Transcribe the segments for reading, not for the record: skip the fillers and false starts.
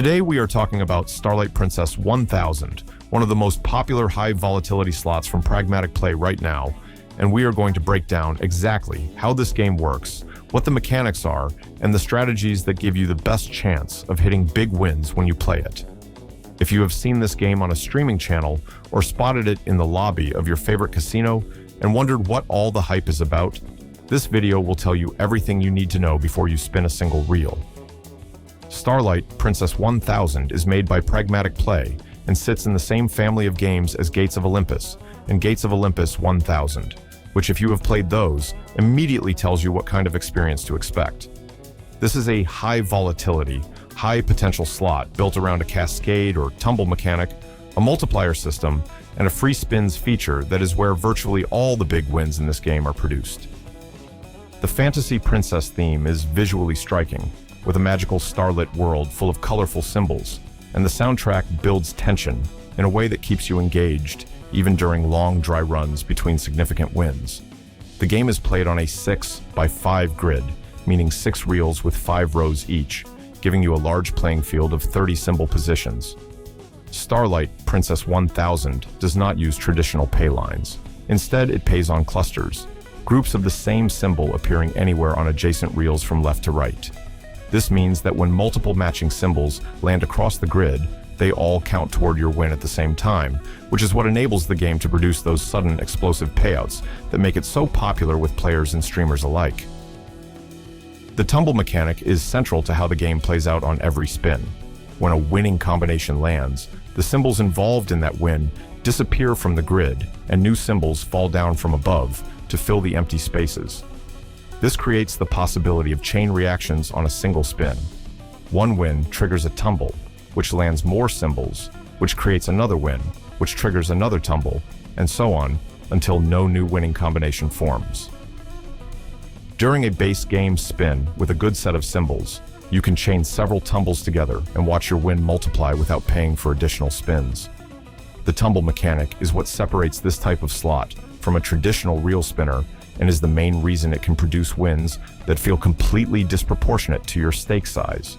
Today we are talking about Starlight Princess 1000, one of the most popular high volatility slots from Pragmatic Play right now, and we are going to break down exactly how this game works, what the mechanics are, and the strategies that give you the best chance of hitting big wins when you play it. If you have seen this game on a streaming channel or spotted it in the lobby of your favorite casino and wondered what all the hype is about, this video will tell you everything you need to know before you spin a single reel. Starlight Princess 1000 is made by Pragmatic Play and sits in the same family of games as Gates of Olympus and Gates of Olympus 1000, which if you have played those, immediately tells you what kind of experience to expect. This is a high volatility, high potential slot built around a cascade or tumble mechanic, a multiplier system, and a free spins feature that is where virtually all the big wins in this game are produced. The fantasy princess theme is visually striking, with a magical starlit world full of colorful symbols, and the soundtrack builds tension in a way that keeps you engaged, even during long dry runs between significant wins. The game is played on a 6x5 grid, meaning 6 reels with 5 rows each, giving you a large playing field of 30 symbol positions. Starlight Princess 1000 does not use traditional pay lines. Instead, it pays on clusters, groups of the same symbol appearing anywhere on adjacent reels from left to right. This means that when multiple matching symbols land across the grid, they all count toward your win at the same time, which is what enables the game to produce those sudden explosive payouts that make it so popular with players and streamers alike. The tumble mechanic is central to how the game plays out on every spin. When a winning combination lands, the symbols involved in that win disappear from the grid, and new symbols fall down from above to fill the empty spaces. This creates the possibility of chain reactions on a single spin. One win triggers a tumble, which lands more symbols, which creates another win, which triggers another tumble, and so on until no new winning combination forms. During a base game spin with a good set of symbols, you can chain several tumbles together and watch your win multiply without paying for additional spins. The tumble mechanic is what separates this type of slot from a traditional reel spinner and is the main reason it can produce wins that feel completely disproportionate to your stake size.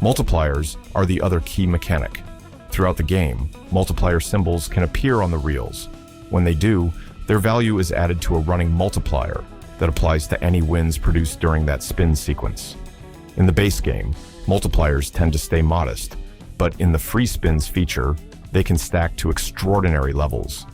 Multipliers are the other key mechanic. Throughout the game, multiplier symbols can appear on the reels. When they do, their value is added to a running multiplier that applies to any wins produced during that spin sequence. In the base game, multipliers tend to stay modest, but in the free spins feature, they can stack to extraordinary levels.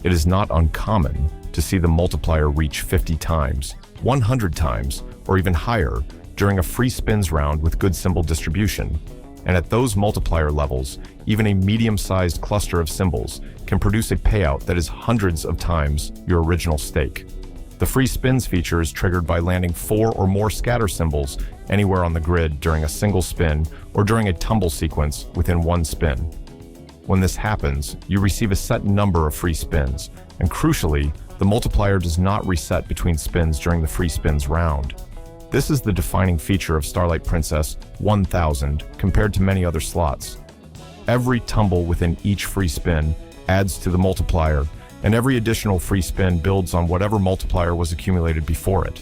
It is not uncommon to see the multiplier reach 50 times, 100 times, or even higher during a free spins round with good symbol distribution. And at those multiplier levels, even a medium-sized cluster of symbols can produce a payout that is hundreds of times your original stake. The free spins feature is triggered by landing 4 or more scatter symbols anywhere on the grid during a single spin or during a tumble sequence within one spin. When this happens, you receive a set number of free spins, and crucially, the multiplier does not reset between spins during the free spins round. This is the defining feature of Starlight Princess 1000 compared to many other slots. Every tumble within each free spin adds to the multiplier, and every additional free spin builds on whatever multiplier was accumulated before it.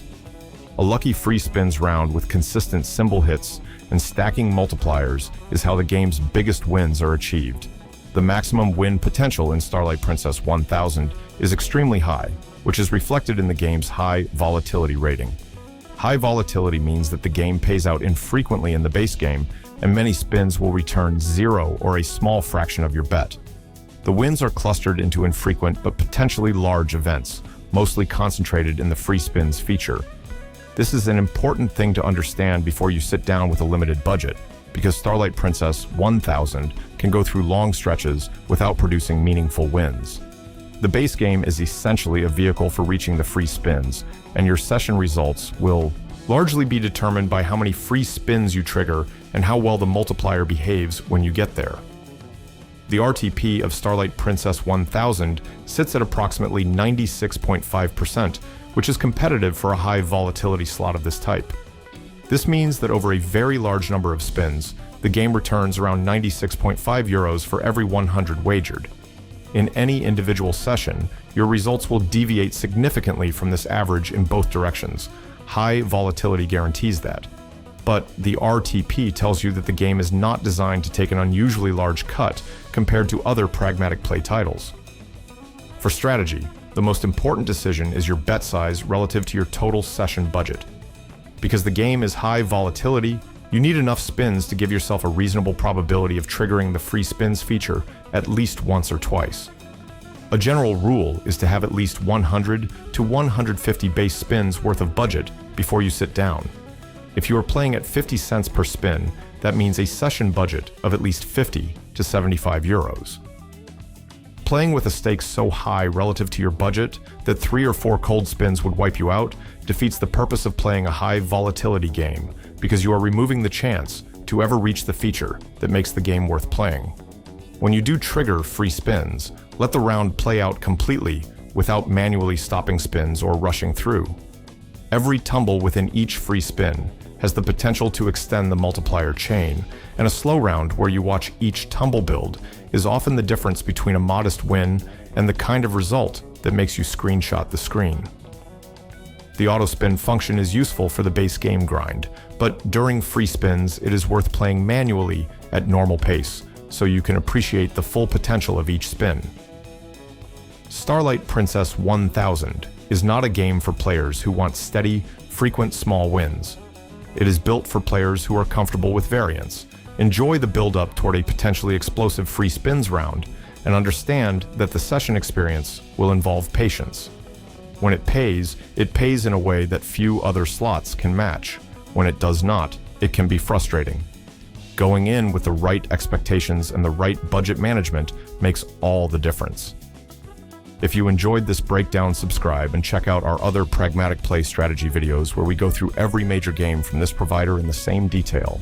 A lucky free spins round with consistent symbol hits and stacking multipliers is how the game's biggest wins are achieved. The maximum win potential in Starlight Princess 1000 is extremely high, which is reflected in the game's high volatility rating. High volatility means that the game pays out infrequently in the base game, and many spins will return 0 or a small fraction of your bet. The wins are clustered into infrequent but potentially large events, mostly concentrated in the free spins feature. This is an important thing to understand before you sit down with a limited budget, because Starlight Princess 1000 can go through long stretches without producing meaningful wins. The base game is essentially a vehicle for reaching the free spins, and your session results will largely be determined by how many free spins you trigger and how well the multiplier behaves when you get there. The RTP of Starlight Princess 1000 sits at approximately 96.5%, which is competitive for a high volatility slot of this type. This means that over a very large number of spins, the game returns around 96.5 euros for every 100 wagered. In any individual session, your results will deviate significantly from this average in both directions. High volatility guarantees that. but the RTP tells you that the game is not designed to take an unusually large cut compared to other pragmatic play titles. For strategy, the most important decision is your bet size relative to your total session budget. Because the game is high volatility, you need enough spins to give yourself a reasonable probability of triggering the free spins feature at least once or twice. A general rule is to have at least 100 to 150 base spins worth of budget before you sit down. If you are playing at 50 cents per spin, that means a session budget of at least 50 to 75 euros. Playing with a stake so high relative to your budget that 3 or 4 cold spins would wipe you out defeats the purpose of playing a high volatility game, because you are removing the chance to ever reach the feature that makes the game worth playing. When you do trigger free spins, let the round play out completely without manually stopping spins or rushing through. Every tumble within each free spin has the potential to extend the multiplier chain, and a slow round where you watch each tumble build is often the difference between a modest win and the kind of result that makes you screenshot the screen. The auto-spin function is useful for the base game grind, but during free spins it is worth playing manually at normal pace so you can appreciate the full potential of each spin. Starlight Princess 1000 is not a game for players who want steady, frequent small wins. It is built for players who are comfortable with variance, enjoy the build-up toward a potentially explosive free spins round, and understand that the session experience will involve patience. When it pays in a way that few other slots can match. When it does not, it can be frustrating. Going in with the right expectations and the right budget management makes all the difference. If you enjoyed this breakdown, subscribe and check out our other pragmatic play strategy videos where we go through every major game from this provider in the same detail.